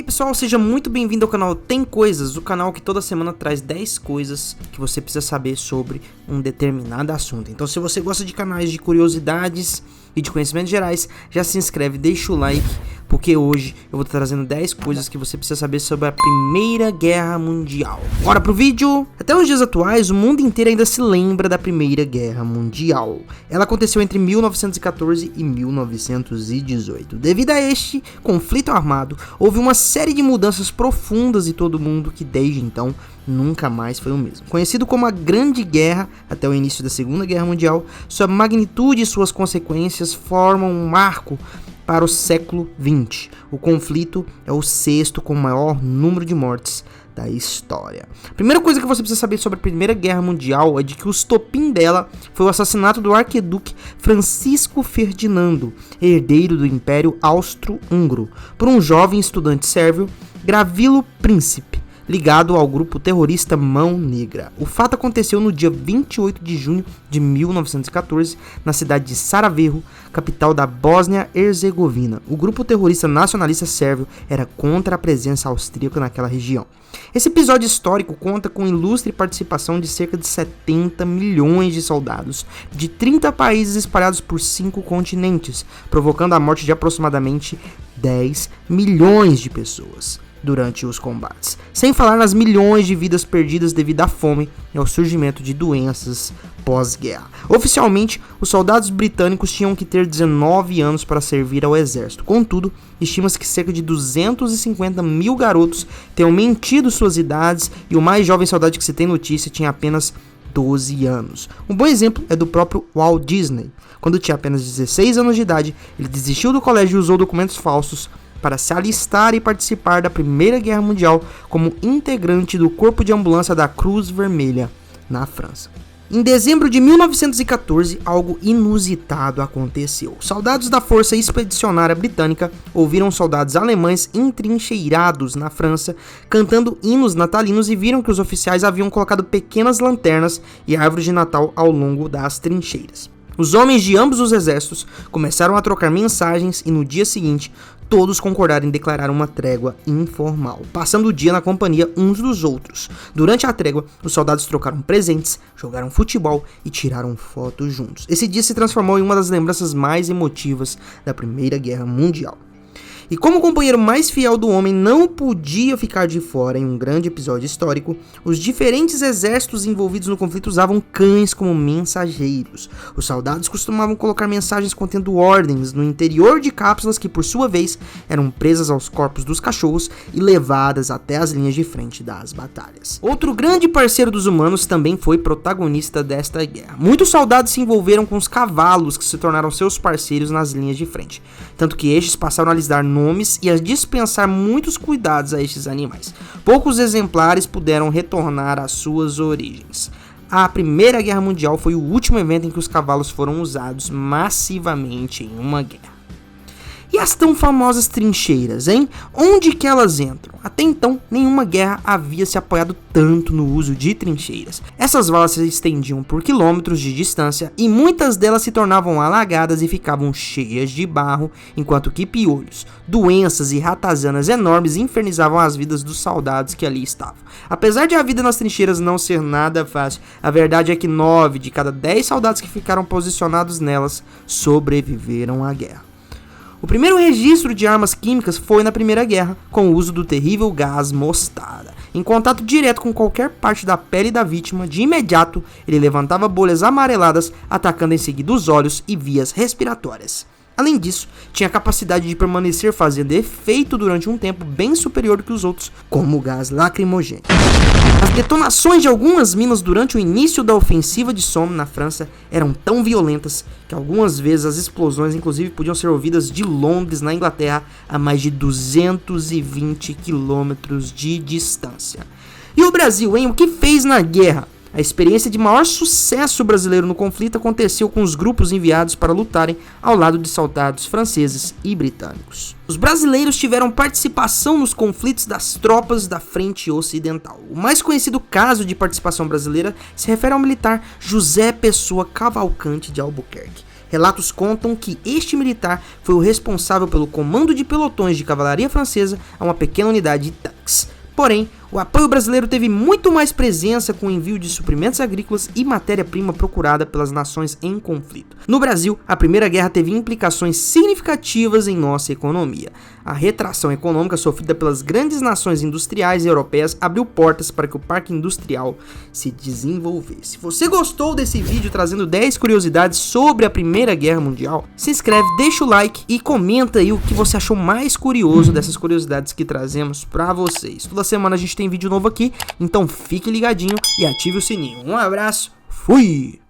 pessoal, seja muito bem-vindo ao canal Tem Coisas, o canal que toda semana traz 10 coisas que você precisa saber sobre um determinado assunto. Então se você gosta de canais de curiosidades e de conhecimentos gerais, já se inscreve, deixa o like, porque hoje eu vou estar trazendo 10 coisas que você precisa saber sobre a Primeira Guerra Mundial. Bora pro vídeo! Até os dias atuais, o mundo inteiro ainda se lembra da Primeira Guerra Mundial. Ela aconteceu entre 1914 e 1918. Devido a este conflito armado, houve uma série de mudanças profundas em todo o mundo que desde então nunca mais foi o mesmo. Conhecido como a Grande Guerra até o início da Segunda Guerra Mundial, sua magnitude e suas consequências formam um marco para o século XX. O conflito é o sexto com o maior número de mortes da história. A primeira coisa que você precisa saber sobre a Primeira Guerra Mundial é de que o estopim dela foi o assassinato do arquiduque Francisco Ferdinando, herdeiro do Império Austro-Húngaro, por um jovem estudante sérvio, Gavrilo Princip, ligado ao grupo terrorista Mão Negra. O fato aconteceu no dia 28 de junho de 1914, na cidade de Sarajevo, capital da Bósnia-Herzegovina. O grupo terrorista nacionalista sérvio era contra a presença austríaca naquela região. Esse episódio histórico conta com ilustre participação de cerca de 70 milhões de soldados de 30 países espalhados por 5 continentes, provocando a morte de aproximadamente 10 milhões de pessoas durante os combates, sem falar nas milhões de vidas perdidas devido à fome e ao surgimento de doenças pós-guerra. Oficialmente, os soldados britânicos tinham que ter 19 anos para servir ao exército. Contudo, estima-se que cerca de 250 mil garotos tenham mentido suas idades e o mais jovem soldado que se tem notícia tinha apenas 12 anos. Um bom exemplo é do próprio Walt Disney. Quando tinha apenas 16 anos de idade, ele desistiu do colégio e usou documentos falsos para se alistar e participar da Primeira Guerra Mundial como integrante do Corpo de Ambulância da Cruz Vermelha, na França. Em dezembro de 1914, algo inusitado aconteceu. Soldados da Força Expedicionária Britânica ouviram soldados alemães entrincheirados na França cantando hinos natalinos e viram que os oficiais haviam colocado pequenas lanternas e árvores de Natal ao longo das trincheiras. Os homens de ambos os exércitos começaram a trocar mensagens e no dia seguinte todos concordaram em declarar uma trégua informal, passando o dia na companhia uns dos outros. Durante a trégua, os soldados trocaram presentes, jogaram futebol e tiraram fotos juntos. Esse dia se transformou em uma das lembranças mais emotivas da Primeira Guerra Mundial. E como o companheiro mais fiel do homem não podia ficar de fora em um grande episódio histórico, os diferentes exércitos envolvidos no conflito usavam cães como mensageiros. Os soldados costumavam colocar mensagens contendo ordens no interior de cápsulas que, por sua vez, eram presas aos corpos dos cachorros e levadas até as linhas de frente das batalhas. Outro grande parceiro dos humanos também foi protagonista desta guerra. Muitos soldados se envolveram com os cavalos que se tornaram seus parceiros nas linhas de frente, tanto que estes passaram a lhes dar nomes e a dispensar muitos cuidados a estes animais. Poucos exemplares puderam retornar às suas origens. A Primeira Guerra Mundial foi o último evento em que os cavalos foram usados massivamente em uma guerra. E as tão famosas trincheiras, hein? Onde que elas entram? Até então, nenhuma guerra havia se apoiado tanto no uso de trincheiras. Essas valas se estendiam por quilômetros de distância e muitas delas se tornavam alagadas e ficavam cheias de barro, enquanto que piolhos, doenças e ratazanas enormes infernizavam as vidas dos soldados que ali estavam. Apesar de a vida nas trincheiras não ser nada fácil, a verdade é que 9 de cada 10 soldados que ficaram posicionados nelas sobreviveram à guerra. O primeiro registro de armas químicas foi na Primeira Guerra, com o uso do terrível gás mostarda. Em contato direto com qualquer parte da pele da vítima, de imediato ele levantava bolhas amareladas, atacando em seguida os olhos e vias respiratórias. Além disso, tinha a capacidade de permanecer fazendo efeito durante um tempo bem superior do que os outros, como o gás lacrimogêneo. As detonações de algumas minas durante o início da ofensiva de Somme na França eram tão violentas que algumas vezes as explosões inclusive podiam ser ouvidas de Londres, na Inglaterra, a mais de 220 quilômetros de distância. E o Brasil, hein? O que fez na guerra? A experiência de maior sucesso brasileiro no conflito aconteceu com os grupos enviados para lutarem ao lado de soldados franceses e britânicos. Os brasileiros tiveram participação nos conflitos das tropas da Frente Ocidental. O mais conhecido caso de participação brasileira se refere ao militar José Pessoa Cavalcante de Albuquerque, Relatos contam que este militar foi o responsável pelo comando de pelotões de cavalaria francesa a uma pequena unidade de tanques. Porém, o apoio brasileiro teve muito mais presença com o envio de suprimentos agrícolas e matéria-prima procurada pelas nações em conflito. No Brasil, a Primeira Guerra teve implicações significativas em nossa economia. A retração econômica sofrida pelas grandes nações industriais europeias abriu portas para que o parque industrial se desenvolvesse. Se você gostou desse vídeo trazendo 10 curiosidades sobre a Primeira Guerra Mundial, se inscreve, deixa o like e comenta aí o que você achou mais curioso dessas curiosidades que trazemos para vocês. Toda semana a gente tem vídeo novo aqui, então fique ligadinho e ative o sininho. Um abraço, fui!